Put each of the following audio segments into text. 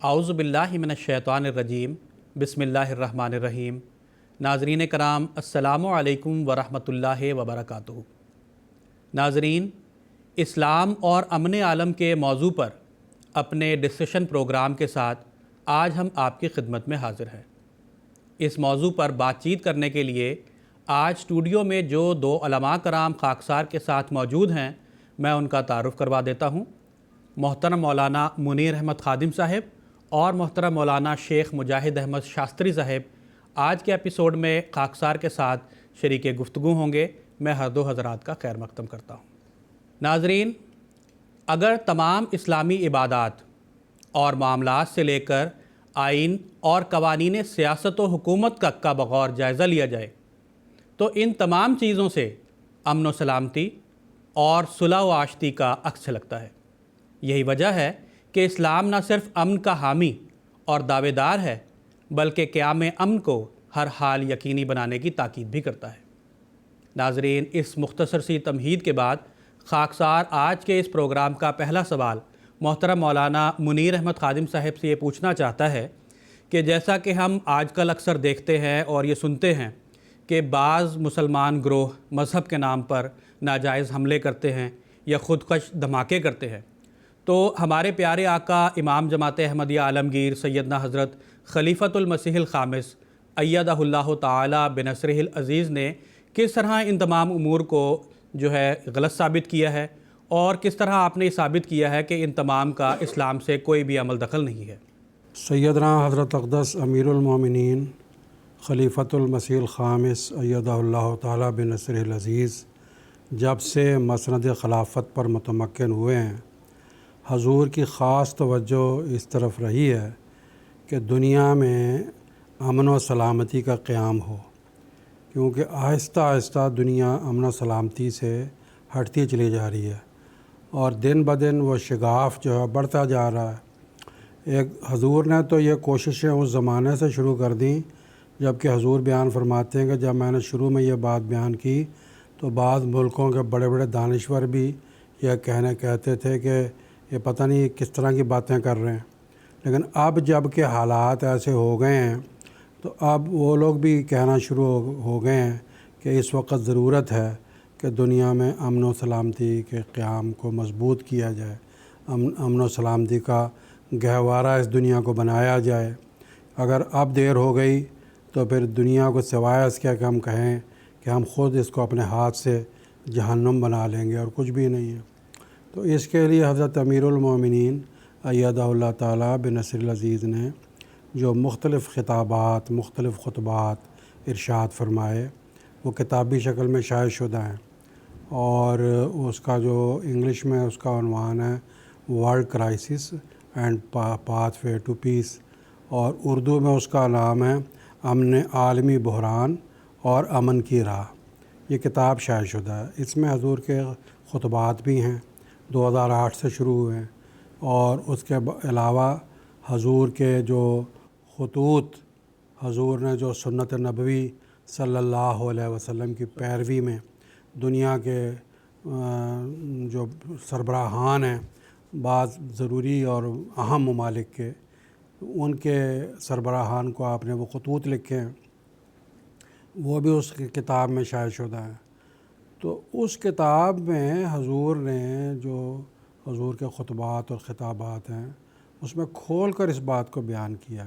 اعوذ باللہ من الشیطان الرجیم بسم اللہ الرحمن الرحیم۔ ناظرین کرام السلام علیکم ورحمۃ اللہ وبرکاتہ۔ ناظرین، اسلام اور امن عالم کے موضوع پر اپنے ڈسکشن پروگرام کے ساتھ آج ہم آپ کی خدمت میں حاضر ہیں۔ اس موضوع پر بات چیت کرنے کے لیے آج اسٹوڈیو میں جو دو علماء کرام خاکسار کے ساتھ موجود ہیں، میں ان کا تعارف کروا دیتا ہوں۔ محترم مولانا منیر احمد خادم صاحب اور محترم مولانا شیخ مجاہد احمد شاستری صاحب آج کے ایپیسوڈ میں خاکسار کے ساتھ شریک گفتگو ہوں گے۔ میں ہر دو حضرات کا خیر مقدم کرتا ہوں۔ ناظرین، اگر تمام اسلامی عبادات اور معاملات سے لے کر آئین اور قوانین سیاست و حکومت کا بغور جائزہ لیا جائے تو ان تمام چیزوں سے امن و سلامتی اور صلح و آشتی کا عکس لگتا ہے۔ یہی وجہ ہے کہ اسلام نہ صرف امن کا حامی اور دعوے دار ہے بلکہ قیام امن کو ہر حال یقینی بنانے کی تاکید بھی کرتا ہے۔ ناظرین، اس مختصر سی تمہید کے بعد خاکسار آج کے اس پروگرام کا پہلا سوال محترم مولانا منیر احمد خادم صاحب سے یہ پوچھنا چاہتا ہے کہ جیسا کہ ہم آج کل اکثر دیکھتے ہیں اور یہ سنتے ہیں کہ بعض مسلمان گروہ مذہب کے نام پر ناجائز حملے کرتے ہیں یا خودکش دھماکے کرتے ہیں، تو ہمارے پیارے آقا امام جماعت احمدیہ عالمگیر سیدنا حضرت خلیفۃ المسیح الخامس ایدہ اللہ تعالی بنصرہ العزیز نے کس طرح ان تمام امور کو جو ہے غلط ثابت کیا ہے اور کس طرح آپ نے یہ ثابت کیا ہے کہ ان تمام کا اسلام سے کوئی بھی عمل دخل نہیں ہے؟ سیدنا حضرت اقدس امیر المومنین خلیفۃ المسیح الخامس ایدہ اللہ تعالی بنصرہ العزیز جب سے مسند خلافت پر متمکن ہوئے ہیں، حضور کی خاص توجہ اس طرف رہی ہے کہ دنیا میں امن و سلامتی کا قیام ہو، کیونکہ آہستہ آہستہ دنیا امن و سلامتی سے ہٹتی چلی جا رہی ہے اور دن بدن وہ شگاف جو ہے بڑھتا جا رہا ہے۔ حضور نے تو یہ کوششیں اس زمانے سے شروع کر دیں جب کہ حضور بیان فرماتے ہیں کہ جب میں نے شروع میں یہ بات بیان کی تو بعض ملکوں کے بڑے بڑے دانشور بھی یہ کہتے تھے کہ یہ پتہ نہیں کس طرح کی باتیں کر رہے ہیں، لیکن اب جب کہ حالات ایسے ہو گئے ہیں تو اب وہ لوگ بھی کہنا شروع ہو گئے ہیں کہ اس وقت ضرورت ہے کہ دنیا میں امن و سلامتی کے قیام کو مضبوط کیا جائے، امن و سلامتی کا گہوارہ اس دنیا کو بنایا جائے۔ اگر اب دیر ہو گئی تو پھر دنیا کو سوائے اس کے کہ ہم کہیں کہ ہم خود اس کو اپنے ہاتھ سے جہنم بنا لیں گے اور کچھ بھی نہیں ہے۔ تو اس کے لیے حضرت امیر المومنین ایدہ اللہ تعالی بنصرہ العزیز نے جو مختلف خطابات، مختلف خطبات ارشاد فرمائے، وہ کتابی شکل میں شائع شدہ ہیں، اور اس کا جو انگلش میں اس کا عنوان ہے world crisis and pathway to peace, اور اردو میں اس کا نام ہے امن عالمی بحران اور امن کی راہ۔ یہ کتاب شائع شدہ ہے۔ اس میں حضور کے خطبات بھی ہیں، 2008 سے شروع ہوئے ہیں، اور اس کے علاوہ حضور کے جو خطوط، حضور نے جو سنت نبوی صلی اللہ علیہ وسلم کی پیروی میں دنیا کے جو سربراہان ہیں، بعض ضروری اور اہم ممالک کے، ان کے سربراہان کو آپ نے وہ خطوط لکھے ہیں، وہ بھی اس کی کتاب میں شائع شدہ ہیں۔ تو اس کتاب میں حضور نے جو حضور کے خطبات اور خطابات ہیں، اس میں کھول کر اس بات کو بیان کیا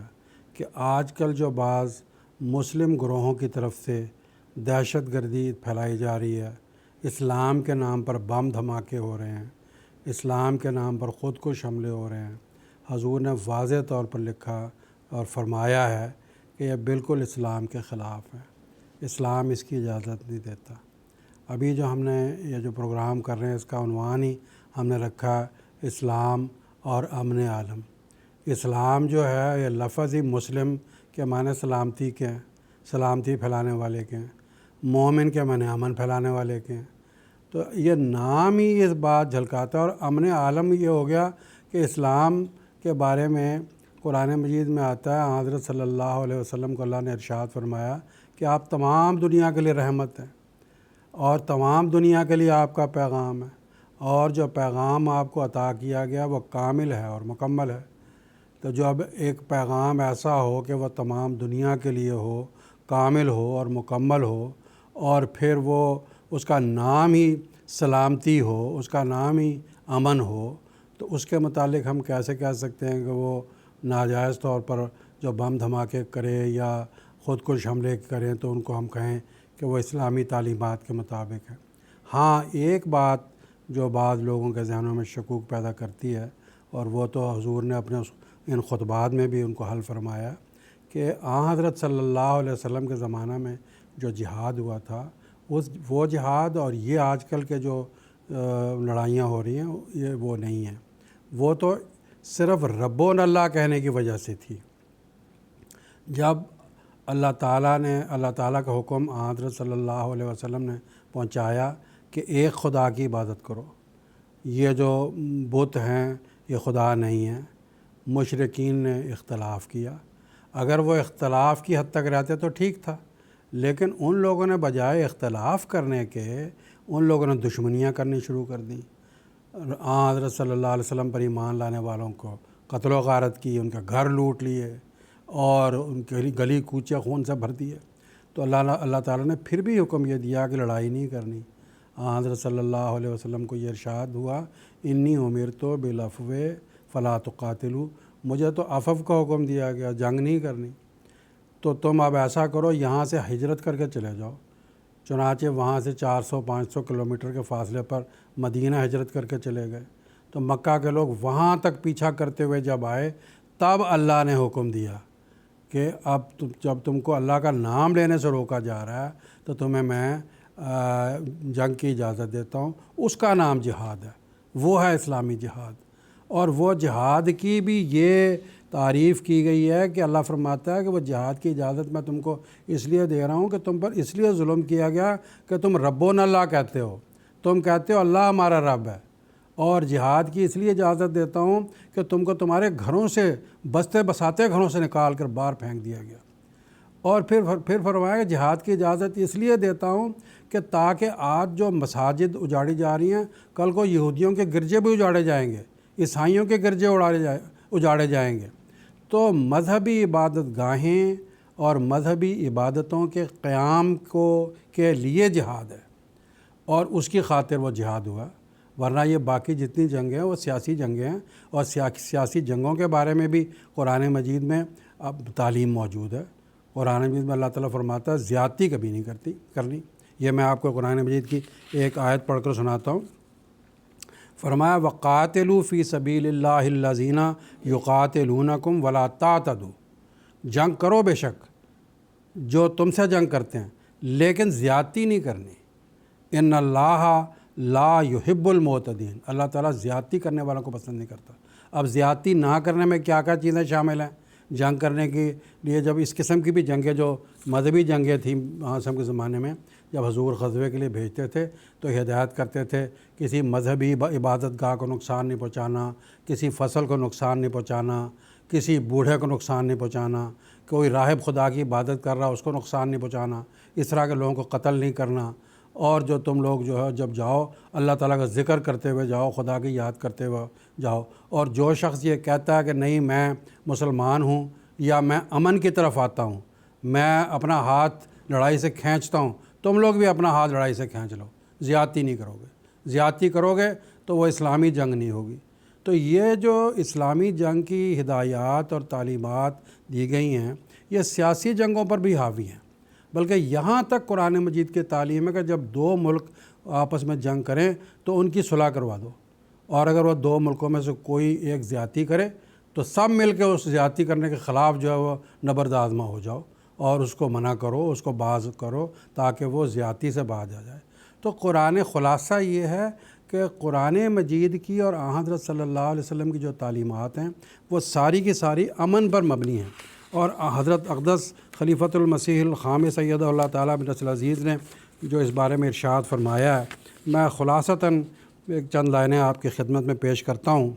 کہ آج کل جو بعض مسلم گروہوں کی طرف سے دہشت گردی پھیلائی جا رہی ہے، اسلام کے نام پر بم دھماکے ہو رہے ہیں، اسلام کے نام پر خودکش حملے ہو رہے ہیں، حضور نے واضح طور پر لکھا اور فرمایا ہے کہ یہ بالکل اسلام کے خلاف ہے، اسلام اس کی اجازت نہیں دیتا۔ ابھی جو ہم نے یہ جو پروگرام کر رہے ہیں، اس کا عنوان ہی ہم نے رکھا اسلام اور امن عالم۔ اسلام جو ہے یہ لفظ ہی مسلم کے معنی سلامتی کے ہیں، سلامتی پھیلانے والے کے ہیں، مومن کے معنی امن پھیلانے والے کے ہیں۔ تو یہ نام ہی اس بات جھلکاتا ہے، اور امن عالم یہ ہو گیا کہ اسلام کے بارے میں قرآن مجید میں آتا ہے، حضرت صلی اللہ علیہ وسلم کو اللہ نے ارشاد فرمایا کہ آپ تمام دنیا کے لیے رحمت ہیں، اور تمام دنیا کے لیے آپ کا پیغام ہے، اور جو پیغام آپ کو عطا کیا گیا وہ کامل ہے اور مکمل ہے۔ تو جب ایک پیغام ایسا ہو کہ وہ تمام دنیا کے لیے ہو، کامل ہو اور مکمل ہو، اور پھر وہ اس کا نام ہی سلامتی ہو، اس کا نام ہی امن ہو، تو اس کے متعلق ہم کیسے کہہ سکتے ہیں کہ وہ ناجائز طور پر جو بم دھماکے کرے یا خود کش حملے کریں تو ان کو ہم کہیں کہ وہ اسلامی تعلیمات کے مطابق ہے۔ ہاں، ایک بات جو بعض لوگوں کے ذہنوں میں شکوک پیدا کرتی ہے، اور وہ تو حضور نے اپنے ان خطبات میں بھی ان کو حل فرمایا کہ حضرت صلی اللہ علیہ وسلم کے زمانہ میں جو جہاد ہوا تھا، وہ جہاد اور یہ آج کل کے جو لڑائیاں ہو رہی ہیں یہ وہ نہیں ہیں، وہ تو صرف ربنا اللہ کہنے کی وجہ سے تھی۔ جب اللہ تعالیٰ کا حکم حضرت صلی اللہ علیہ وسلم نے پہنچایا کہ ایک خدا کی عبادت کرو، یہ جو بت ہیں یہ خدا نہیں ہیں، مشرکین نے اختلاف کیا۔ اگر وہ اختلاف کی حد تک رہتے تو ٹھیک تھا، لیکن ان لوگوں نے بجائے اختلاف کرنے کے ان لوگوں نے دشمنیاں کرنی شروع کر دیں۔ حضرت صلی اللہ علیہ وسلم پر ایمان لانے والوں کو قتل و غارت کی، ان کے گھر لوٹ لیے اور ان کے گلی کوچے خون سے بھر دیے۔ تو اللہ تعالیٰ نے پھر بھی حکم یہ دیا کہ لڑائی نہیں کرنی۔ حضرت صلی اللہ علیہ وسلم کو یہ ارشاد ہوا، انی امرت بالعفو فلا تقاتلوا، مجھے تو عفو کا حکم دیا گیا، جنگ نہیں کرنی، تو تم اب ایسا کرو یہاں سے ہجرت کر کے چلے جاؤ۔ چنانچہ وہاں سے 400-500 کلومیٹر کے فاصلے پر مدینہ ہجرت کر کے چلے گئے۔ تو مکہ کے لوگ وہاں تک پیچھا کرتے ہوئے جب آئے، تب اللہ نے حکم دیا کہ اب جب تم کو اللہ کا نام لینے سے روکا جا رہا ہے تو تمہیں میں جنگ کی اجازت دیتا ہوں۔ اس کا نام جہاد ہے، وہ ہے اسلامی جہاد، اور وہ جہاد کی بھی یہ تعریف کی گئی ہے کہ اللہ فرماتا ہے کہ وہ جہاد کی اجازت میں تم کو اس لیے دے رہا ہوں کہ تم پر اس لیے ظلم کیا گیا کہ تم ربنا اللہ کہتے ہو، تم کہتے ہو اللہ ہمارا رب ہے، اور جہاد کی اس لیے اجازت دیتا ہوں کہ تم کو تمہارے گھروں سے بستے بساتے گھروں سے نکال کر باہر پھینک دیا گیا۔ اور پھر فرمایا کہ جہاد کی اجازت اس لیے دیتا ہوں کہ تاکہ آج جو مساجد اجاڑی جا رہی ہیں، کل کو یہودیوں کے گرجے بھی اجاڑے جائیں گے، عیسائیوں کے گرجے اجاڑے جائیں گے۔ تو مذہبی عبادت گاہیں اور مذہبی عبادتوں کے قیام کے لیے جہاد ہے، اور اس کی خاطر وہ جہاد ہوا، ورنہ یہ باقی جتنی جنگیں ہیں وہ سیاسی جنگیں ہیں، اور سیاسی جنگوں کے بارے میں بھی قرآن مجید میں اب تعلیم موجود ہے۔ قرآن مجید میں اللہ تعالیٰ فرماتا ہے زیادتی کبھی نہیں کرنی۔ یہ میں آپ کو قرآن مجید کی ایک آیت پڑھ کر سناتا ہوں۔ فرمایا وَقَاتِلُوا فِي سَبِيلِ اللَّهِ الَّذِينَ يُقَاتِلُونَكُمْ وَلَا تَعْتَدُوا، جنگ کرو بے شک جو تم سے جنگ کرتے ہیں، لیکن زیادتی نہیں کرنی۔ ان اللہ لا يحب المعتدین، اللہ تعالیٰ زیادتی کرنے والوں کو پسند نہیں کرتا۔ اب زیادتی نہ کرنے میں کیا کیا چیزیں شامل ہیں جنگ کرنے کے لیے؟ جب اس قسم کی بھی جنگیں جو مذہبی جنگیں تھیں آسم کے زمانے میں، جب حضور غزوے کے لیے بھیجتے تھے تو ہدایت کرتے تھے کسی مذہبی عبادت گاہ کو نقصان نہیں پہنچانا، کسی فصل کو نقصان نہیں پہنچانا، کسی بوڑھے کو نقصان نہیں پہنچانا، کوئی راہب خدا کی عبادت کر رہا اس کو نقصان نہیں پہنچانا، اس طرح کے لوگوں کو قتل نہیں کرنا، اور جو تم لوگ جو ہے جب جاؤ اللہ تعالیٰ کا ذکر کرتے ہوئے جاؤ، خدا کی یاد کرتے ہوئے جاؤ۔ اور جو شخص یہ کہتا ہے کہ نہیں میں مسلمان ہوں یا میں امن کی طرف آتا ہوں، میں اپنا ہاتھ لڑائی سے کھینچتا ہوں، تم لوگ بھی اپنا ہاتھ لڑائی سے کھینچ لو، زیادتی نہیں کرو گے۔ زیادتی کرو گے تو وہ اسلامی جنگ نہیں ہوگی۔ تو یہ جو اسلامی جنگ کی ہدایات اور تعلیمات دی گئی ہیں یہ سیاسی جنگوں پر بھی حاوی ہیں، بلکہ یہاں تک قرآن مجید کی تعلیم ہے کہ جب دو ملک آپس میں جنگ کریں تو ان کی صلح کروا دو، اور اگر وہ دو ملکوں میں سے کوئی ایک زیادتی کرے تو سب مل کے اس زیادتی کرنے کے خلاف جو ہے وہ نبرد آزما ہو جاؤ اور اس کو منع کرو، اس کو باز کرو تاکہ وہ زیادتی سے باز آ جائے۔ تو قرآن خلاصہ یہ ہے کہ قرآن مجید کی اور حضرت صلی اللہ علیہ وسلم کی جو تعلیمات ہیں وہ ساری کی ساری امن پر مبنی ہیں، اور حضرت اقدس خلیفۃ المسیح الخامس سید اللہ تعالیٰ بن نصر العزیز نے جو اس بارے میں ارشاد فرمایا ہے، میں خلاصتاً ایک چند لائنیں آپ کی خدمت میں پیش کرتا ہوں۔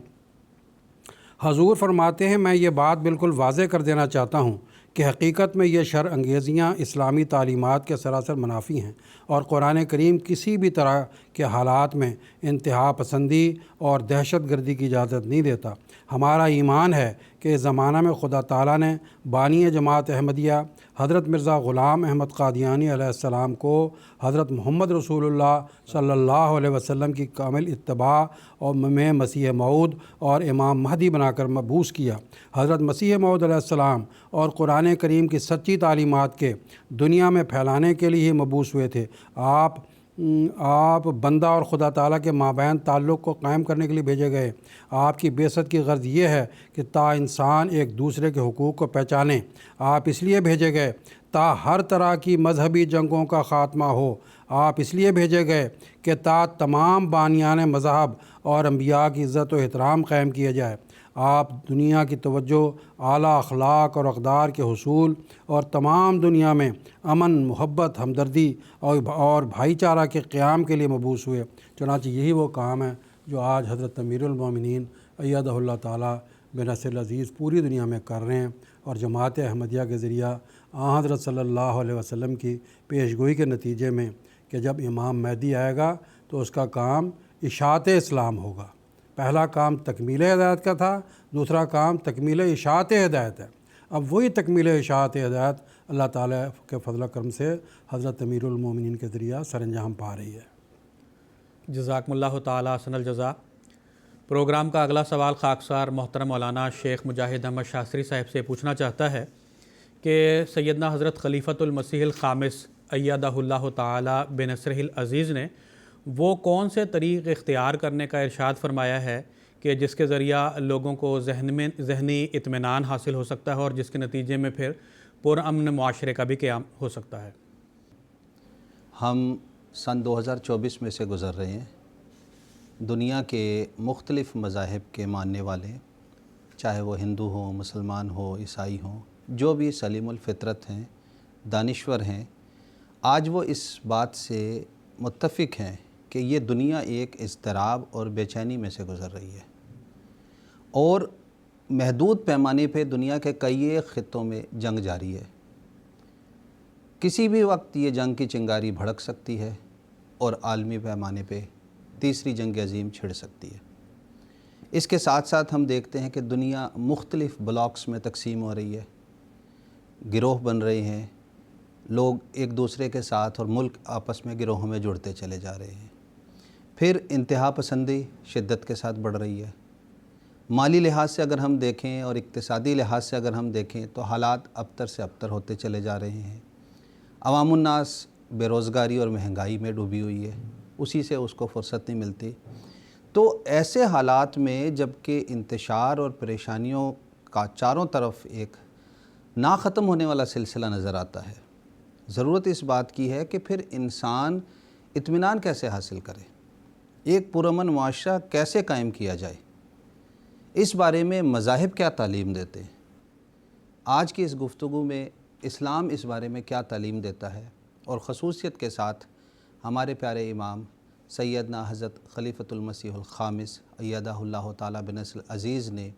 حضور فرماتے ہیں میں یہ بات بالکل واضح کر دینا چاہتا ہوں کہ حقیقت میں یہ شر انگیزیاں اسلامی تعلیمات کے سراسر منافی ہیں، اور قرآن کریم کسی بھی طرح کے حالات میں انتہا پسندی اور دہشت گردی کی اجازت نہیں دیتا۔ ہمارا ایمان ہے کہ اس زمانہ میں خدا تعالیٰ نے بانی جماعت احمدیہ حضرت مرزا غلام احمد قادیانی علیہ السلام کو حضرت محمد رسول اللہ صلی اللہ علیہ وسلم کی کامل اتباع اور میں مسیح موعود اور امام مہدی بنا کر مبعوث کیا۔ حضرت مسیح موعود علیہ السلام اور قرآن کریم کی سچی تعلیمات کے دنیا میں پھیلانے کے لیے ہی مبعوث ہوئے تھے۔ آپ بندہ اور خدا تعالیٰ کے مابین تعلق کو قائم کرنے کے لیے بھیجے گئے۔ آپ کی بعثت کی غرض یہ ہے کہ تا انسان ایک دوسرے کے حقوق کو پہچانے۔ آپ اس لیے بھیجے گئے تا ہر طرح کی مذہبی جنگوں کا خاتمہ ہو۔ آپ اس لیے بھیجے گئے کہ تا تمام بانیان مذہب اور انبیاء کی عزت و احترام قائم کیا جائے۔ آپ دنیا کی توجہ اعلیٰ اخلاق اور اقدار کے حصول اور تمام دنیا میں امن، محبت، ہمدردی اور بھائی چارہ کے قیام کے لیے مبعوث ہوئے۔ چنانچہ یہی وہ کام ہے جو آج حضرت امیر المومنین ایدہ اللہ تعالیٰ بنصر العزیز پوری دنیا میں کر رہے ہیں، اور جماعت احمدیہ کے ذریعہ حضرت صلی اللہ علیہ وسلم کی پیشگوئی کے نتیجے میں کہ جب امام مہدی آئے گا تو اس کا کام اشاعت اسلام ہوگا۔ پہلا کام تکمیل ہدایت کا تھا، دوسرا کام تکمیل اشاعت ہدایت ہے۔ اب وہی تکمیل اشاعت ہدایت اللہ تعالیٰ کے فضل و کرم سے حضرت امیر المومنین کے ذریعہ سر انجام پا رہی ہے۔ جزاکم اللہ تعالیٰ احسن الجزا۔ پروگرام کا اگلا سوال خاکسار محترم مولانا شیخ مجاہد احمد شاستری صاحب سے پوچھنا چاہتا ہے کہ سیدنا حضرت خلیفۃ المسیح الخامس ایدہ اللہ تعالیٰ بنصرہ العزیز نے وہ کون سے طریق اختیار کرنے کا ارشاد فرمایا ہے کہ جس کے ذریعہ لوگوں کو ذہنی اطمینان حاصل ہو سکتا ہے اور جس کے نتیجے میں پھر پرامن معاشرے کا بھی قیام ہو سکتا ہے؟ ہم سن 2024 میں سے گزر رہے ہیں۔ دنیا کے مختلف مذاہب کے ماننے والے، چاہے وہ ہندو ہوں، مسلمان ہوں، عیسائی ہوں، جو بھی سلیم الفطرت ہیں، دانشور ہیں، آج وہ اس بات سے متفق ہیں کہ یہ دنیا ایک اضطراب اور بے چینی میں سے گزر رہی ہے، اور محدود پیمانے پہ دنیا کے کئی خطوں میں جنگ جاری ہے۔ کسی بھی وقت یہ جنگ کی چنگاری بھڑک سکتی ہے اور عالمی پیمانے پہ تیسری جنگ عظیم چھڑ سکتی ہے۔ اس کے ساتھ ساتھ ہم دیکھتے ہیں کہ دنیا مختلف بلاکس میں تقسیم ہو رہی ہے، گروہ بن رہے ہیں، لوگ ایک دوسرے کے ساتھ اور ملک آپس میں گروہوں میں جڑتے چلے جا رہے ہیں۔ پھر انتہا پسندی شدت کے ساتھ بڑھ رہی ہے۔ مالی لحاظ سے اگر ہم دیکھیں اور اقتصادی لحاظ سے اگر ہم دیکھیں تو حالات ابتر سے ابتر ہوتے چلے جا رہے ہیں۔ عوام الناس بے روزگاری اور مہنگائی میں ڈوبی ہوئی ہے، اسی سے اس کو فرصت نہیں ملتی۔ تو ایسے حالات میں جب کہ انتشار اور پریشانیوں کا چاروں طرف ایک نہ ختم ہونے والا سلسلہ نظر آتا ہے، ضرورت اس بات کی ہے کہ پھر انسان اطمینان کیسے حاصل کرے، ایک پرامن معاشرہ کیسے قائم کیا جائے، اس بارے میں مذاہب کیا تعلیم دیتے ہیں۔ آج کی اس گفتگو میں اسلام اس بارے میں کیا تعلیم دیتا ہے، اور خصوصیت کے ساتھ ہمارے پیارے امام سیدنا حضرت خلیفۃ المسیح الخامس ایدہ اللہ تعالیٰ بنصر العزیز نے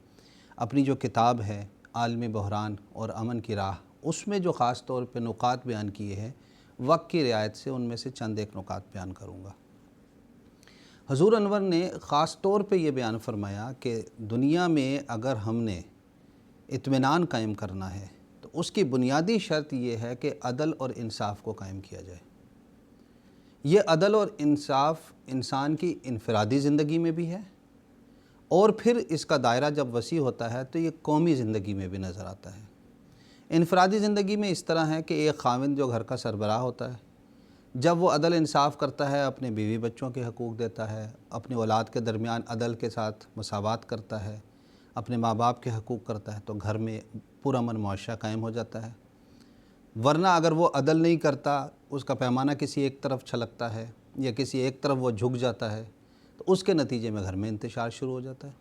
اپنی جو کتاب ہے عالمی بحران اور امن کی راہ، اس میں جو خاص طور پہ نکات بیان کیے ہیں، وقت کی رعایت سے ان میں سے چند ایک نکات بیان کروں گا۔ حضور انور نے خاص طور پہ یہ بیان فرمایا کہ دنیا میں اگر ہم نے اطمینان قائم کرنا ہے تو اس کی بنیادی شرط یہ ہے کہ عدل اور انصاف کو قائم کیا جائے۔ یہ عدل اور انصاف انسان کی انفرادی زندگی میں بھی ہے، اور پھر اس کا دائرہ جب وسیع ہوتا ہے تو یہ قومی زندگی میں بھی نظر آتا ہے۔ انفرادی زندگی میں اس طرح ہے کہ ایک خاوند جو گھر کا سربراہ ہوتا ہے، جب وہ عدل انصاف کرتا ہے، اپنے بیوی بچوں کے حقوق دیتا ہے، اپنی اولاد کے درمیان عدل کے ساتھ مساوات کرتا ہے، اپنے ماں باپ کے حقوق کرتا ہے، تو گھر میں پرامن معاشرہ قائم ہو جاتا ہے۔ ورنہ اگر وہ عدل نہیں کرتا، اس کا پیمانہ کسی ایک طرف چھلکتا ہے یا کسی ایک طرف وہ جھک جاتا ہے، تو اس کے نتیجے میں گھر میں انتشار شروع ہو جاتا ہے۔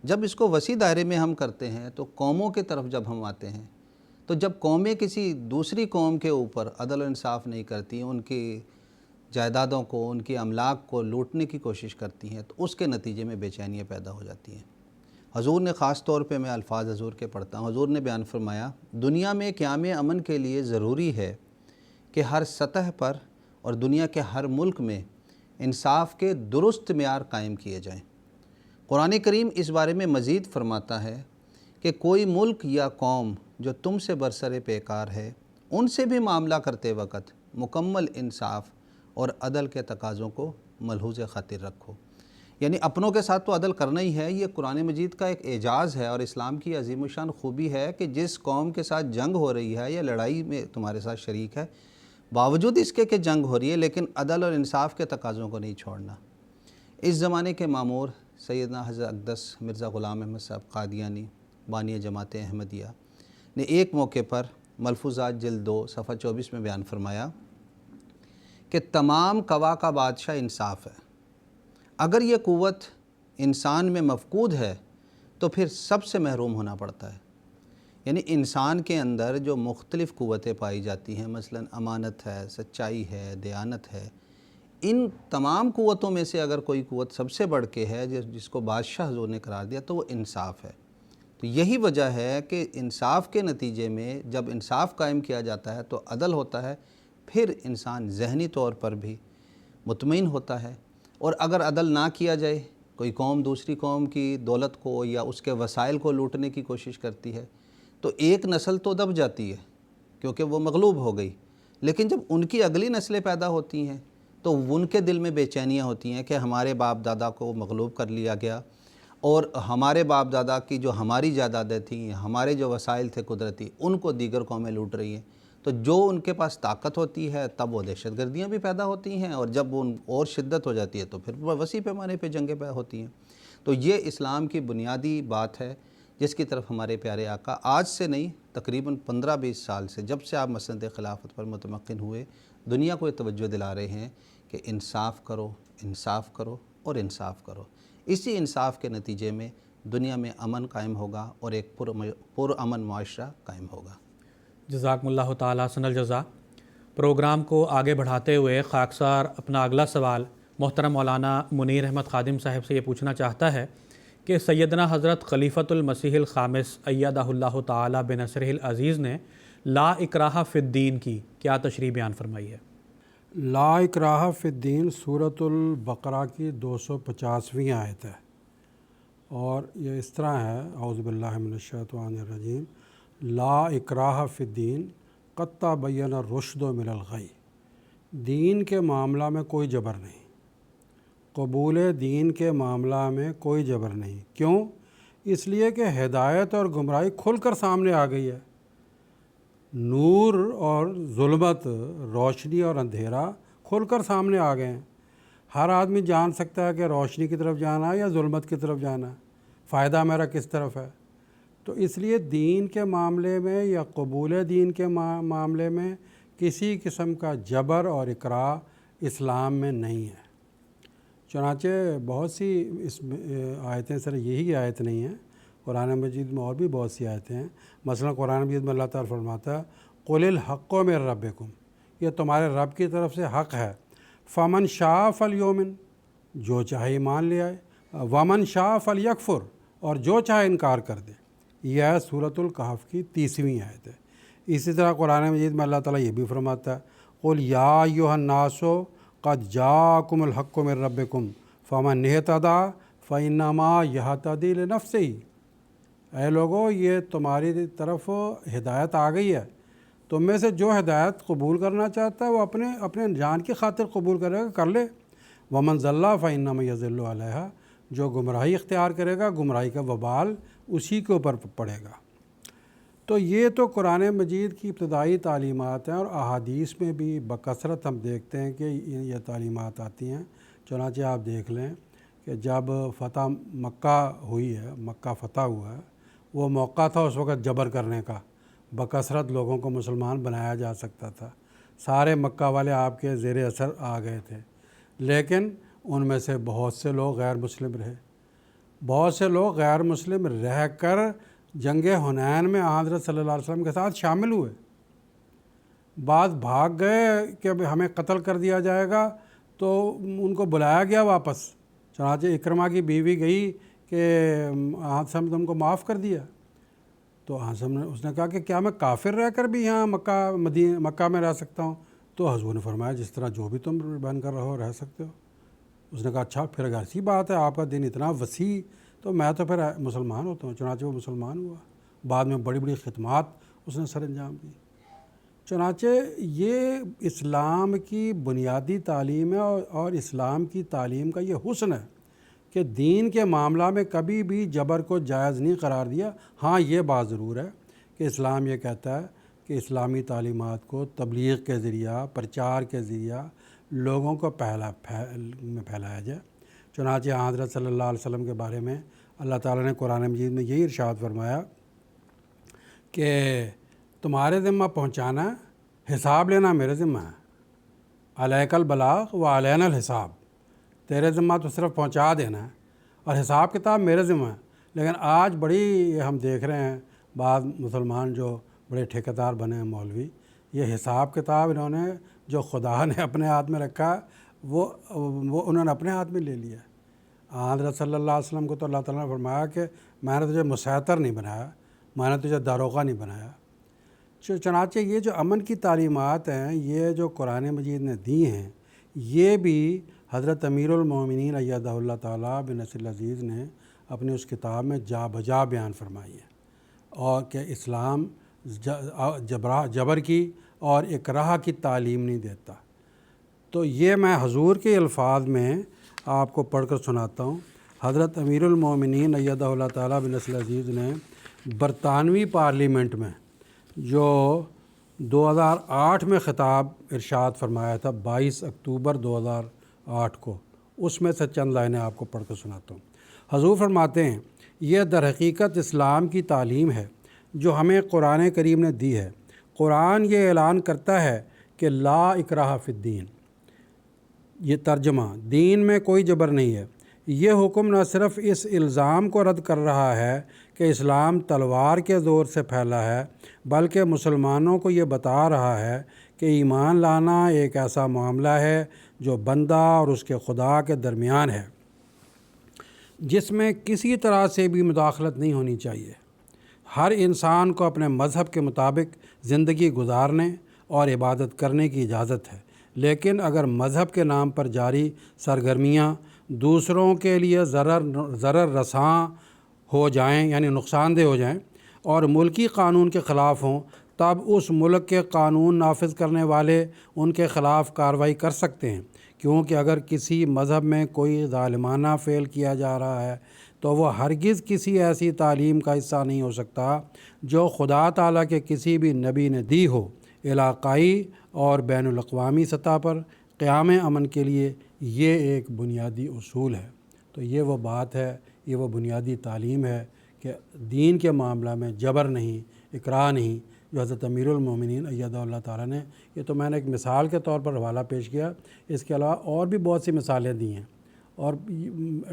جب اس کو وسیع دائرے میں ہم کرتے ہیں تو قوموں کی طرف جب ہم آتے ہیں، تو جب قومیں کسی دوسری قوم کے اوپر عدل و انصاف نہیں کرتی، ان کی جائیدادوں کو، ان کی املاک کو لوٹنے کی کوشش کرتی ہیں، تو اس کے نتیجے میں بے چینیاں پیدا ہو جاتی ہیں۔ حضور نے خاص طور پہ، میں الفاظ حضور کے پڑھتا ہوں، حضور نے بیان فرمایا دنیا میں قیام امن کے لیے ضروری ہے کہ ہر سطح پر اور دنیا کے ہر ملک میں انصاف کے درست معیار قائم کیے جائیں۔ قرآن کریم اس بارے میں مزید فرماتا ہے کہ کوئی ملک یا قوم جو تم سے برسر پیکار ہے، ان سے بھی معاملہ کرتے وقت مکمل انصاف اور عدل کے تقاضوں کو ملحوظ خاطر رکھو۔ یعنی اپنوں کے ساتھ تو عدل کرنا ہی ہے، یہ قرآن مجید کا ایک اعجاز ہے اور اسلام کی عظیم الشان خوبی ہے کہ جس قوم کے ساتھ جنگ ہو رہی ہے یا لڑائی میں تمہارے ساتھ شریک ہے، باوجود اس کے کہ جنگ ہو رہی ہے، لیکن عدل اور انصاف کے تقاضوں کو نہیں چھوڑنا۔ اس زمانے کے مامور سیدنا حضرت اقدس مرزا غلام احمد صاحب قادیانی بانی جماعت احمدیہ نے ایک موقع پر ملفوظات جلد 2 صفحہ 24 میں بیان فرمایا کہ تمام قوا کا بادشاہ انصاف ہے۔ اگر یہ قوت انسان میں مفقود ہے تو پھر سب سے محروم ہونا پڑتا ہے۔ یعنی انسان کے اندر جو مختلف قوتیں پائی جاتی ہیں، مثلا امانت ہے، سچائی ہے، دیانت ہے، ان تمام قوتوں میں سے اگر کوئی قوت سب سے بڑھ کے ہے جس کو بادشاہ حضور نے قرار دیا تو وہ انصاف ہے۔ تو یہی وجہ ہے کہ انصاف کے نتیجے میں جب انصاف قائم کیا جاتا ہے تو عدل ہوتا ہے، پھر انسان ذہنی طور پر بھی مطمئن ہوتا ہے۔ اور اگر عدل نہ کیا جائے، کوئی قوم دوسری قوم کی دولت کو یا اس کے وسائل کو لوٹنے کی کوشش کرتی ہے تو ایک نسل تو دب جاتی ہے کیونکہ وہ مغلوب ہو گئی، لیکن جب ان کی اگلی نسلیں پیدا ہوتی ہیں تو ان کے دل میں بے چینیاں ہوتی ہیں کہ ہمارے باپ دادا کو مغلوب کر لیا گیا اور ہمارے باپ دادا کی جو ہماری جائیدادیں تھیں، ہمارے جو وسائل تھے قدرتی، ان کو دیگر قومیں لوٹ رہی ہیں۔ تو جو ان کے پاس طاقت ہوتی ہے تب وہ دہشت گردیاں بھی پیدا ہوتی ہیں، اور جب ان اور شدت ہو جاتی ہے تو پھر وسیع پیمانے پہ جنگیں پیدا ہوتی ہیں۔ تو یہ اسلام کی بنیادی بات ہے جس کی طرف ہمارے پیارے آقا آج سے نہیں، تقریباً 15-20 سال سے، جب سے آپ مسند خلافت پر متمکن ہوئے، دنیا کو یہ توجہ دلا رہے ہیں کہ انصاف کرو، انصاف کرو اور انصاف کرو۔ اسی انصاف کے نتیجے میں دنیا میں امن قائم ہوگا اور ایک پرامن معاشرہ قائم ہوگا۔ جزاکم اللہ تعالیٰ حسن الجزا۔ پروگرام کو آگے بڑھاتے ہوئے خاکسار اپنا اگلا سوال محترم مولانا منیر احمد خادم صاحب سے یہ پوچھنا چاہتا ہے کہ سیدنا حضرت خلیفۃ المسیح الخامس ایدہ اللہ تعالیٰ بنصرہ العزیز نے لا اکراہ فی الدین کی کیا تشریح بیان فرمائی ہے؟ لا اکراہ فی الدین سورۃ البقرہ کی 250ویں آیت ہے، اور یہ اس طرح ہے، اعوذ باللہ من الشیطان الرجیم، لا اکراہ فی الدین قد تبین الرشد من الغی۔ دین کے معاملہ میں کوئی جبر نہیں، قبول دین کے معاملہ میں کوئی جبر نہیں۔ کیوں؟ اس لیے کہ ہدایت اور گمراہی کھل کر سامنے آ گئی ہے۔ نور اور ظلمت، روشنی اور اندھیرا کھل کر سامنے آ گئے ہیں۔ ہر آدمی جان سکتا ہے کہ روشنی کی طرف جانا ہے یا ظلمت کی طرف جانا ہے، فائدہ میرا کس طرف ہے۔ تو اس لیے دین کے معاملے میں یا قبول دین کے معاملے میں کسی قسم کا جبر اور اکراہ اسلام میں نہیں ہے۔ چنانچہ بہت سی اس آیتیں، صرف یہی آیت نہیں ہے، قرآن مجید میں اور بھی بہت سی آیتیں ہیں۔ مثلا قرآن مجید میں اللہ تعالیٰ فرماتا ہے قُلِ الْحَقُّ مِن رَبِّكُمْ، یہ تمہارے رب کی طرف سے حق ہے۔ فَمَن شَاءَ فَلْيُؤْمِن، جو چاہے ایمان لے آئے، وَمَن شَاءَ فَلْيَكْفُرْ، اور جو چاہے انکار کر دے۔ یہ ہے سورۃ الکہف کی 30ویں آیت ہے۔ اسی طرح قرآن مجید میں اللہ تعالیٰ یہ بھی فرماتا ہے قُلْ يَا أَيُّهَا النَّاسُ قَدْ جَاءَكُمُ الْحَقُّ مِن رَبِّكُمْ فَمَنِ اهْتَدَىٰ فَإِنَّمَا يَهْتَدِي لِنَفْسِهِ، اے لوگو یہ تمہاری طرف ہدایت آ گئی ہے، تم میں سے جو ہدایت قبول کرنا چاہتا ہے وہ اپنے جان کی خاطر قبول کرے گا، کر لے۔ وَمَنْ ضَلَّ فَإِنَّمَا يَضِلُّ عَلَيْهَا، جو گمراہی اختیار کرے گا گمراہی کا وبال اسی کے اوپر پڑے گا۔ تو یہ تو قرآن مجید کی ابتدائی تعلیمات ہیں، اور احادیث میں بھی بکثرت ہم دیکھتے ہیں کہ یہ تعلیمات آتی ہیں۔ چنانچہ آپ دیکھ لیں کہ جب فتح مکہ ہوئی ہے، مکہ فتح ہوا ہے، وہ موقع تھا اس وقت جبر کرنے کا، بکثرت لوگوں کو مسلمان بنایا جا سکتا تھا، سارے مکہ والے آپ کے زیر اثر آ گئے تھے، لیکن ان میں سے بہت سے لوگ غیر مسلم رہے، بہت سے لوگ غیر مسلم رہ کر جنگ حنین میں حضرت صلی اللہ علیہ وسلم کے ساتھ شامل ہوئے۔ بعض بھاگ گئے کہ ہمیں قتل کر دیا جائے گا، تو ان کو بلایا گیا واپس۔ چنانچہ اکرمہ کی بیوی گئی کہ آن صاحب نے تم کو معاف کر دیا؟ تو آن صاحب نے اس نے کہا کہ کیا میں کافر رہ کر بھی یہاں مکہ میں رہ سکتا ہوں؟ تو حضور نے فرمایا جس طرح جو بھی تم بن کر رہو رہ سکتے ہو۔ اس نے کہا اچھا پھر اگر ایسی بات ہے آپ کا دین اتنا وسیع تو میں تو پھر مسلمان ہوتا ہوں۔ چنانچہ وہ مسلمان ہوا، بعد میں بڑی بڑی خدمات اس نے سر انجام دی۔ چنانچہ یہ اسلام کی بنیادی تعلیم ہے اور اسلام کی تعلیم کا یہ حسن ہے کہ دین کے معاملہ میں کبھی بھی جبر کو جائز نہیں قرار دیا۔ ہاں یہ بات ضرور ہے کہ اسلام یہ کہتا ہے کہ اسلامی تعلیمات کو تبلیغ کے ذریعہ، پرچار کے ذریعہ لوگوں کو پھیلایا جائے۔ چنانچہ حضرت صلی اللہ علیہ وسلم کے بارے میں اللہ تعالیٰ نے قرآن مجید میں یہی ارشاد فرمایا کہ تمہارے ذمہ پہنچانا ہے، حساب لینا میرے ذمہ ہے۔ علیک البلاغ و علینا الحساب، تیرے ذمہ تو صرف پہنچا دینا ہے اور حساب کتاب میرے ذمہ ہے۔ لیکن آج بڑی ہم دیکھ رہے ہیں بعض مسلمان جو بڑے ٹھیکیدار بنے ہیں مولوی، یہ حساب کتاب انہوں نے جو خدا نے اپنے ہاتھ میں رکھا وہ انہوں نے اپنے ہاتھ میں لے لیا۔ حضرت صلی اللہ علیہ وسلم کو تو اللہ تعالیٰ نے فرمایا کہ میں نے تجھے مسیطر نہیں بنایا، میں نے تجھے داروغہ نہیں بنایا۔ چنانچہ یہ جو امن کی تعلیمات ہیں یہ جو قرآن مجید نے دی ہیں، یہ بھی حضرت امیر المومنین ایدہ اللہ تعالیٰ بنصر العزیز نے اپنی اس کتاب میں جا بجا بیان فرمائی ہے، اور کہ اسلام جبر کی اور اکراہ کی تعلیم نہیں دیتا۔ تو یہ میں حضور کے الفاظ میں آپ کو پڑھ کر سناتا ہوں۔ حضرت امیر المومنین ایدہ اللہ تعالیٰ بنصر العزیز نے برطانوی پارلیمنٹ میں جو 2008 میں خطاب ارشاد فرمایا تھا 22 اکتوبر 2008 کو، اس میں سے چند لائنیں آپ کو پڑھ کر سناتا ہوں۔ حضور فرماتے ہیں یہ در حقیقت اسلام کی تعلیم ہے جو ہمیں قرآن کریم نے دی ہے۔ قرآن یہ اعلان کرتا ہے کہ لا اکراہ فی الدین، یہ ترجمہ دین میں کوئی جبر نہیں ہے۔ یہ حکم نہ صرف اس الزام کو رد کر رہا ہے کہ اسلام تلوار کے زور سے پھیلا ہے، بلکہ مسلمانوں کو یہ بتا رہا ہے کہ ایمان لانا ایک ایسا معاملہ ہے جو بندہ اور اس کے خدا کے درمیان ہے، جس میں کسی طرح سے بھی مداخلت نہیں ہونی چاہیے۔ ہر انسان کو اپنے مذہب کے مطابق زندگی گزارنے اور عبادت کرنے کی اجازت ہے، لیکن اگر مذہب کے نام پر جاری سرگرمیاں دوسروں کے لیے ضرر رساں ہو جائیں، یعنی نقصان دہ ہو جائیں، اور ملکی قانون کے خلاف ہوں، تب اس ملک کے قانون نافذ کرنے والے ان کے خلاف کارروائی کر سکتے ہیں، کیونکہ اگر کسی مذہب میں کوئی ظالمانہ فعل کیا جا رہا ہے تو وہ ہرگز کسی ایسی تعلیم کا حصہ نہیں ہو سکتا جو خدا تعالیٰ کے کسی بھی نبی نے دی ہو۔ علاقائی اور بین الاقوامی سطح پر قیام امن کے لیے یہ ایک بنیادی اصول ہے۔ تو یہ وہ بات ہے، یہ وہ بنیادی تعلیم ہے کہ دین کے معاملہ میں جبر نہیں، اکراہ نہیں، جو حضرت امیر المومنین ایدہ اللہ تعالیٰ نے، یہ تو میں نے ایک مثال کے طور پر حوالہ پیش کیا، اس کے علاوہ اور بھی بہت سی مثالیں دی ہیں اور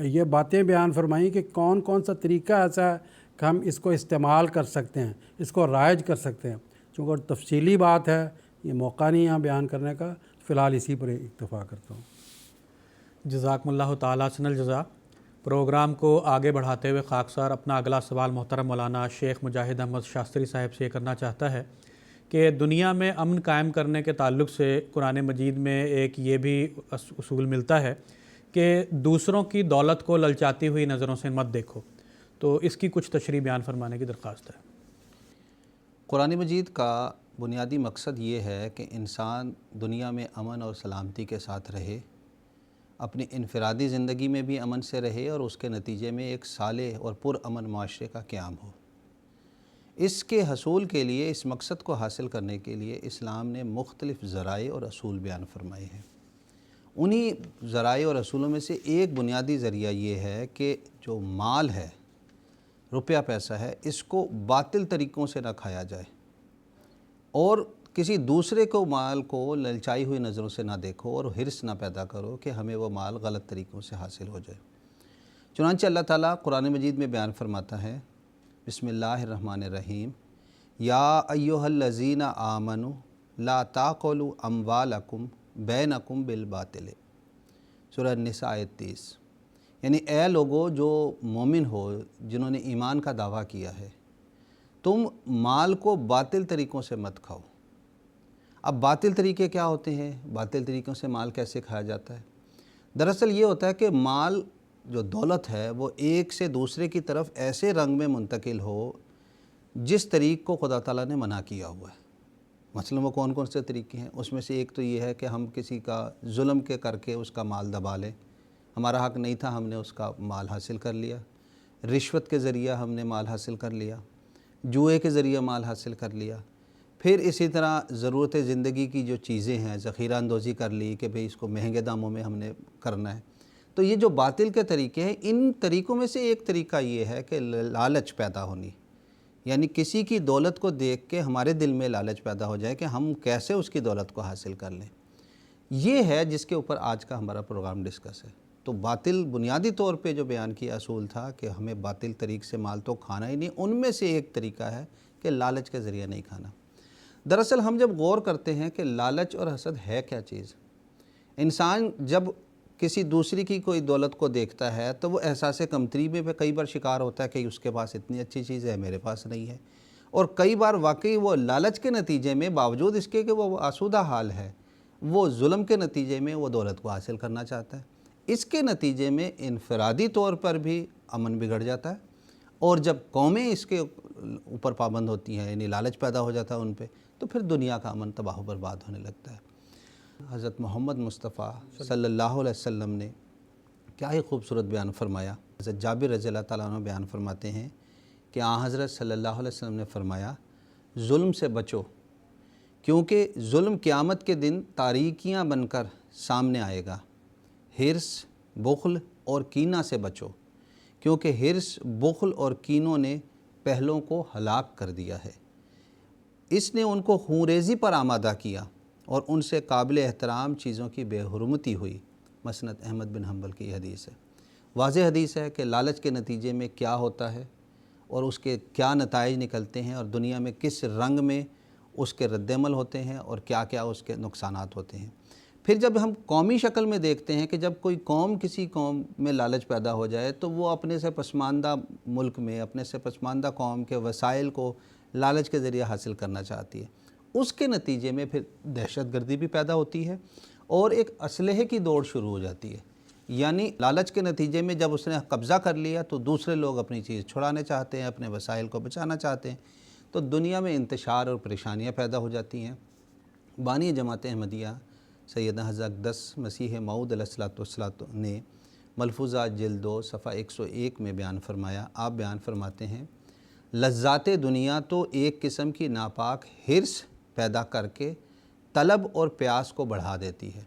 یہ باتیں بیان فرمائیں کہ کون کون سا طریقہ ایسا ہے کہ ہم اس کو استعمال کر سکتے ہیں، اس کو رائج کر سکتے ہیں۔ چونکہ تفصیلی بات ہے، یہ موقع نہیں یہاں بیان کرنے کا، فی الحال اسی پر اکتفا کرتا ہوں۔ جزاکم اللہ تعالیٰ حسن الجزا۔ پروگرام کو آگے بڑھاتے ہوئے خاکسار اپنا اگلا سوال محترم مولانا شیخ مجاہد احمد شاستری صاحب سے یہ کرنا چاہتا ہے کہ دنیا میں امن قائم کرنے کے تعلق سے قرآن مجید میں ایک یہ بھی اصول ملتا ہے کہ دوسروں کی دولت کو للچاتی ہوئی نظروں سے مت دیکھو، تو اس کی کچھ تشریح بیان فرمانے کی درخواست ہے۔ قرآن مجید کا بنیادی مقصد یہ ہے کہ انسان دنیا میں امن اور سلامتی کے ساتھ رہے، اپنی انفرادی زندگی میں بھی امن سے رہے اور اس کے نتیجے میں ایک صالح اور پرامن معاشرے کا قیام ہو۔ اس کے حصول کے لیے، اس مقصد کو حاصل کرنے کے لیے اسلام نے مختلف ذرائع اور اصول بیان فرمائے ہیں۔ انہی ذرائع اور اصولوں میں سے ایک بنیادی ذریعہ یہ ہے کہ جو مال ہے، روپیہ پیسہ ہے، اس کو باطل طریقوں سے نہ کھایا جائے اور کسی دوسرے کو مال کو للچائی ہوئی نظروں سے نہ دیکھو اور حرص نہ پیدا کرو کہ ہمیں وہ مال غلط طریقوں سے حاصل ہو جائے۔ چنانچہ اللہ تعالیٰ قرآن مجید میں بیان فرماتا ہے، بسم اللہ الرحمن الرحیم، یا ایھا الذین آمنوا لا تاکلوا اموالکم بینکم بالباطل، سورہ النساء آیت 30۔ یعنی اے لوگو جو مومن ہو، جنہوں نے ایمان کا دعویٰ کیا ہے، تم مال کو باطل طریقوں سے مت کھاؤ۔ اب باطل طریقے کیا ہوتے ہیں؟ باطل طریقوں سے مال کیسے کھایا جاتا ہے؟ دراصل یہ ہوتا ہے کہ مال جو دولت ہے وہ ایک سے دوسرے کی طرف ایسے رنگ میں منتقل ہو جس طریق کو خدا تعالیٰ نے منع کیا ہوا ہے۔ مثلا وہ کون کون سے طریقے ہیں؟ اس میں سے ایک تو یہ ہے کہ ہم کسی کا ظلم کے کر کے اس کا مال دبا لیں، ہمارا حق نہیں تھا، ہم نے اس کا مال حاصل کر لیا، رشوت کے ذریعہ ہم نے مال حاصل کر لیا، جوئے کے ذریعہ مال حاصل کر لیا، پھر اسی طرح ضرورت زندگی کی جو چیزیں ہیں ذخیرہ اندوزی کر لی کہ بھئی اس کو مہنگے داموں میں ہم نے کرنا ہے۔ تو یہ جو باطل کے طریقے ہیں، ان طریقوں میں سے ایک طریقہ یہ ہے کہ لالچ پیدا ہونی، یعنی کسی کی دولت کو دیکھ کے ہمارے دل میں لالچ پیدا ہو جائے کہ ہم کیسے اس کی دولت کو حاصل کر لیں۔ یہ ہے جس کے اوپر آج کا ہمارا پروگرام ڈسکس ہے۔ تو باطل بنیادی طور پہ جو بیان کیا اصول تھا کہ ہمیں باطل طریق سے مال تو کھانا ہی نہیں، ان میں سے ایک طریقہ ہے کہ لالچ کے ذریعہ نہیں کھانا۔ دراصل ہم جب غور کرتے ہیں کہ لالچ اور حسد ہے کیا چیز، انسان جب کسی دوسری کی کوئی دولت کو دیکھتا ہے تو وہ احساس کمتری میں پہ کئی بار شکار ہوتا ہے کہ اس کے پاس اتنی اچھی چیز ہے، میرے پاس نہیں ہے، اور کئی بار واقعی وہ لالچ کے نتیجے میں باوجود اس کے کہ وہ آسودہ حال ہے، وہ ظلم کے نتیجے میں وہ دولت کو حاصل کرنا چاہتا ہے۔ اس کے نتیجے میں انفرادی طور پر بھی امن بگڑ جاتا ہے، اور جب قومیں اس کے اوپر پابند ہوتی ہیں، یعنی لالچ پیدا ہو جاتا ہے ان پہ، تو پھر دنیا کا امن تباہ و برباد ہونے لگتا ہے۔ حضرت محمد مصطفیٰ صلی اللہ علیہ وسلم نے کیا ہی خوبصورت بیان فرمایا۔ حضرت جابر رضی اللہ تعالیٰ عنہ بیان فرماتے ہیں کہ آن حضرت صلی اللہ علیہ وسلم نے فرمایا، ظلم سے بچو، کیونکہ ظلم قیامت کے دن تاریکیاں بن کر سامنے آئے گا۔ حرص، بخل اور کینہ سے بچو، کیونکہ حرص، بخل اور کینوں نے پہلوں کو ہلاک کر دیا ہے۔ اس نے ان کو خونریزی پر آمادہ کیا اور ان سے قابل احترام چیزوں کی بے حرمتی ہوئی۔ مسند احمد بن حنبل کی حدیث ہے۔ واضح حدیث ہے کہ لالچ کے نتیجے میں کیا ہوتا ہے اور اس کے کیا نتائج نکلتے ہیں، اور دنیا میں کس رنگ میں اس کے رد عمل ہوتے ہیں اور کیا کیا اس کے نقصانات ہوتے ہیں۔ پھر جب ہم قومی شکل میں دیکھتے ہیں کہ جب کوئی قوم کسی قوم میں لالچ پیدا ہو جائے تو وہ اپنے سے پسماندہ ملک میں، اپنے سے پسماندہ قوم کے وسائل کو لالچ کے ذریعے حاصل کرنا چاہتی ہے، اس کے نتیجے میں پھر دہشت گردی بھی پیدا ہوتی ہے اور ایک اسلحے کی دوڑ شروع ہو جاتی ہے۔ یعنی لالچ کے نتیجے میں جب اس نے قبضہ کر لیا تو دوسرے لوگ اپنی چیز چھڑانے چاہتے ہیں، اپنے وسائل کو بچانا چاہتے ہیں، تو دنیا میں انتشار اور پریشانیاں پیدا ہو جاتی ہیں۔ بانی جماعت احمدیہ سیدنا حضرت اقدس مسیح موعود علیہ الصلوۃ نے ملفوظہ جلد 2 صفحہ 101 میں بیان فرمایا، آپ بیان فرماتے ہیں، لذات دنیا تو ایک قسم کی ناپاک حرص پیدا کر کے طلب اور پیاس کو بڑھا دیتی ہے۔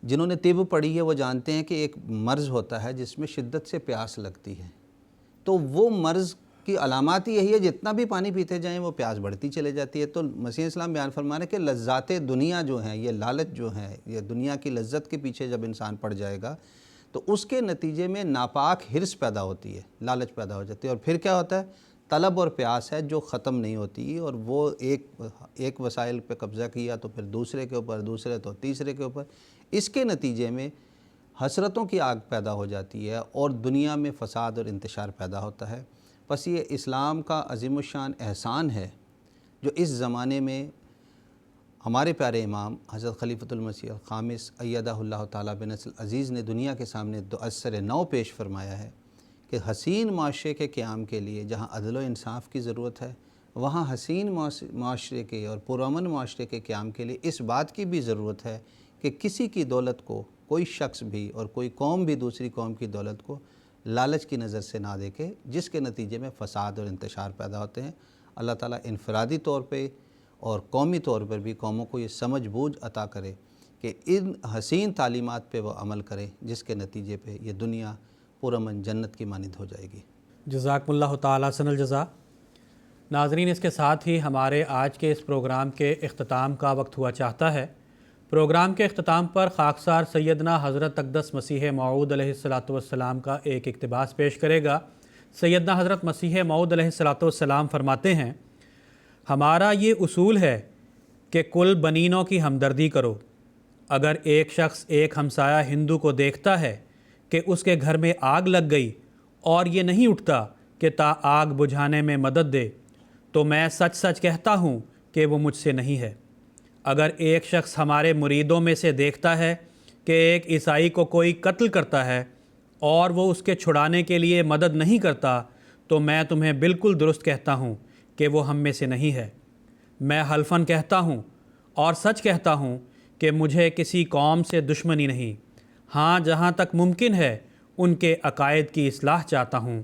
جنہوں نے طب پڑھی ہے وہ جانتے ہیں کہ ایک مرض ہوتا ہے جس میں شدت سے پیاس لگتی ہے، تو وہ مرض کی علامات یہی ہے، جتنا بھی پانی پیتے جائیں وہ پیاس بڑھتی چلے جاتی ہے۔ تو مسیح اسلام بیان فرما رہے ہیں کہ لذات دنیا جو ہیں، یہ لالچ جو ہے، یہ دنیا کی لذت کے پیچھے جب انسان پڑ جائے گا تو اس کے نتیجے میں ناپاک حرص پیدا ہوتی ہے، لالچ پیدا ہو جاتی ہے، اور پھر کیا ہوتا ہے؟ طلب اور پیاس ہے جو ختم نہیں ہوتی، اور وہ ایک وسائل پہ قبضہ کیا تو پھر دوسرے کے اوپر، دوسرے تو تیسرے کے اوپر، اس کے نتیجے میں حسرتوں کی آگ پیدا ہو جاتی ہے اور دنیا میں فساد اور انتشار پیدا ہوتا ہے۔ بس یہ اسلام کا عظیم الشان احسان ہے جو اس زمانے میں ہمارے پیارے امام حضرت خلیفۃ المسیح الخامس ایدہ اللہ تعالیٰ بنصر العزیز نے دنیا کے سامنے اثر نو پیش فرمایا ہے کہ حسین معاشرے کے قیام کے لیے جہاں عدل و انصاف کی ضرورت ہے، وہاں حسین معاشرے کے اور پرامن معاشرے کے قیام کے لیے اس بات کی بھی ضرورت ہے کہ کسی کی دولت کو کوئی شخص بھی اور کوئی قوم بھی دوسری قوم کی دولت کو لالچ کی نظر سے نہ دیکھے، جس کے نتیجے میں فساد اور انتشار پیدا ہوتے ہیں۔ اللہ تعالیٰ انفرادی طور پہ اور قومی طور پر بھی قوموں کو یہ سمجھ بوجھ عطا کرے کہ ان حسین تعلیمات پہ وہ عمل کرے، جس کے نتیجے پہ یہ دنیا پرامن جنت کی مانند ہو جائے گی۔ جزاکم اللہ تعالیٰ حسن الجزا۔ ناظرین، اس کے ساتھ ہی ہمارے آج کے اس پروگرام کے اختتام کا وقت ہوا چاہتا ہے۔ پروگرام کے اختتام پر خاکسار سیدنا حضرت اقدس مسیح موعود علیہ السلام کا ایک اقتباس پیش کرے گا۔ سیدنا حضرت مسیح موعود علیہ السلام فرماتے ہیں، ہمارا یہ اصول ہے کہ کل بنینوں کی ہمدردی کرو۔ اگر ایک شخص ایک ہمسایہ ہندو کو دیکھتا ہے کہ اس کے گھر میں آگ لگ گئی اور یہ نہیں اٹھتا کہ تا آگ بجھانے میں مدد دے، تو میں سچ سچ کہتا ہوں کہ وہ مجھ سے نہیں ہے۔ اگر ایک شخص ہمارے مریدوں میں سے دیکھتا ہے کہ ایک عیسائی کو کوئی قتل کرتا ہے اور وہ اس کے چھڑانے کے لیے مدد نہیں کرتا، تو میں تمہیں بالکل درست کہتا ہوں کہ وہ ہم میں سے نہیں ہے۔ میں حلفاً کہتا ہوں اور سچ کہتا ہوں کہ مجھے کسی قوم سے دشمنی نہیں، ہاں جہاں تک ممکن ہے ان کے عقائد کی اصلاح چاہتا ہوں،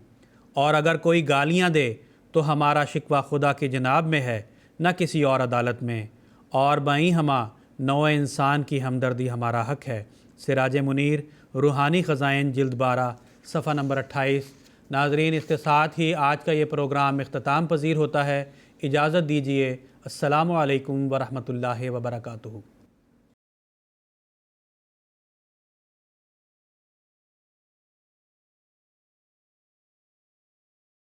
اور اگر کوئی گالیاں دے تو ہمارا شکوہ خدا کی جناب میں ہے، نہ کسی اور عدالت میں، اور بائیں ہمہ نوع انسان کی ہمدردی ہمارا حق ہے۔ سراج منیر، روحانی خزائن، جلد 12، صفحہ نمبر 28۔ ناظرین، اس کے ساتھ ہی آج کا یہ پروگرام اختتام پذیر ہوتا ہے۔ اجازت دیجیے۔ السلام علیکم ورحمۃ اللہ وبرکاتہ۔